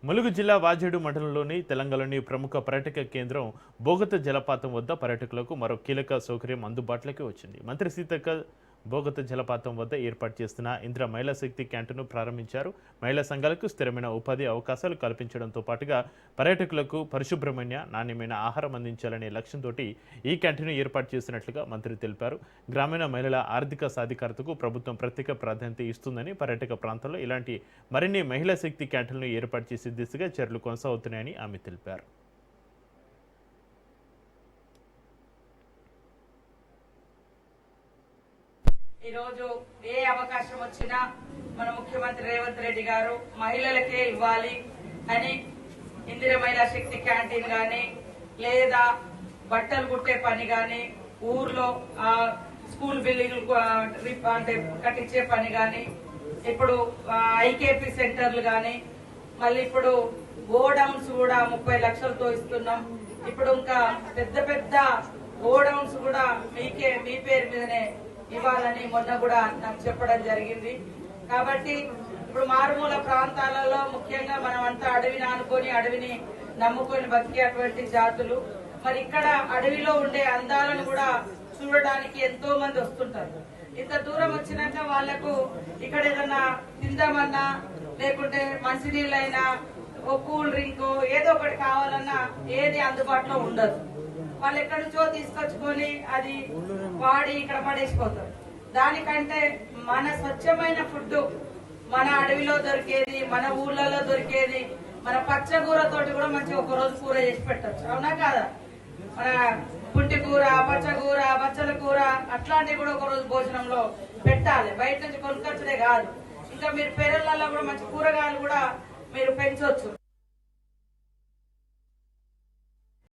ములుగు జిల్లా వాజేడు మండలంలోని తెలంగాణలోని ప్రముఖ పర్యాటక కేంద్రం బోగత జలపాతం వద్ద పర్యాటకులకు మరో కీలక సౌకర్యం అందుబాటులోకి వచ్చింది. మంత్రి సీతక్క బోగత జలపాతం వద్ద ఏర్పాటు చేస్తున్న ఇంద్ర మహిళా శక్తి క్యాంటీన్ను ప్రారంభించారు. మహిళా సంఘాలకు స్థిరమైన ఉపాధి అవకాశాలు కల్పించడంతో పాటుగా పర్యాటకులకు పరిశుభ్రమైన నాణ్యమైన ఆహారం అందించాలనే లక్ష్యంతో ఈ క్యాంటీన్ను ఏర్పాటు చేసినట్లుగా మంత్రి తెలిపారు. గ్రామీణ మహిళల ఆర్థిక సాధికారతకు ప్రభుత్వం ప్రత్యేక ప్రాధాన్యత ఇస్తుందని, పర్యాటక ప్రాంతాల్లో ఇలాంటి మరిన్ని మహిళా శక్తి క్యాంటీన్లను ఏర్పాటు చేసే దిశగా చర్యలు కొనసాగుతున్నాయని ఆమె తెలిపారు. ఈరోజు ఏ అవకాశం వచ్చినా మన ముఖ్యమంత్రి రేవంత్ రెడ్డి గారు మహిళలకే ఇవ్వాలి అని ఇందిర మహిళా శక్తి క్యాంటీన్ గాని లేదా బట్టలు కుట్టే పని గాని ఊర్లో స్కూల్ బిల్డింగ్ అంటే కట్టించే పని గాని ఇప్పుడు ఐకేపీ సెంటర్లు గాని మళ్ళీ ఇప్పుడు గోడౌన్స్ కూడా 30 లక్షలతో ఇస్తున్నాం. ఇప్పుడు ఇంకా పెద్ద పెద్ద గోడౌన్స్ కూడా మీ పేరు మీదనే ఇవ్వాలని మొన్న కూడా నాకు చెప్పడం జరిగింది. కాబట్టి ఇప్పుడు మారుమూల ప్రాంతాలలో ముఖ్యంగా మనం అంతా అడవిని ఆనుకొని అడవిని నమ్ముకొని బతికేటువంటి జాతులు మరి ఇక్కడ అడవిలో ఉండే అందాలను కూడా చూడడానికి ఎంతో మంది వస్తుంటారు. ఇంత దూరం వచ్చినాక వాళ్లకు ఇక్కడ ఏదన్నా తిందామన్నా లేకుంటే మంచినీళ్ళైనా ఓ కూల్ డ్రింక్ ఏదో ఒకటి కావాలన్నా ఏది అందుబాటులో ఉండదు. వాళ్ళు ఎక్కడి నుంచో తీసుకొచ్చుకొని అది వాడి ఇక్కడ పడేసిపోతారు. దానికంటే మన స్వచ్ఛమైన ఫుడ్ మన అడవిలో దొరికేది, మన ఊర్లలో దొరికేది, మన పచ్చకూరతోటి కూడా మంచిగా ఒక రోజు కూర చేసి పెట్టచ్చు. అవునా కాదా? మన పుంటి కూర, పచ్చకూర, బచ్చల కూర అట్లాంటివి కూడా ఒక రోజు భోజనంలో పెట్టాలి. బయట నుంచి కొనుకొచ్చడే కాదు, ఇంకా మీరు పెరళ్ళల్లో కూడా మంచి కూరగాయలు కూడా మీరు పెంచవచ్చు.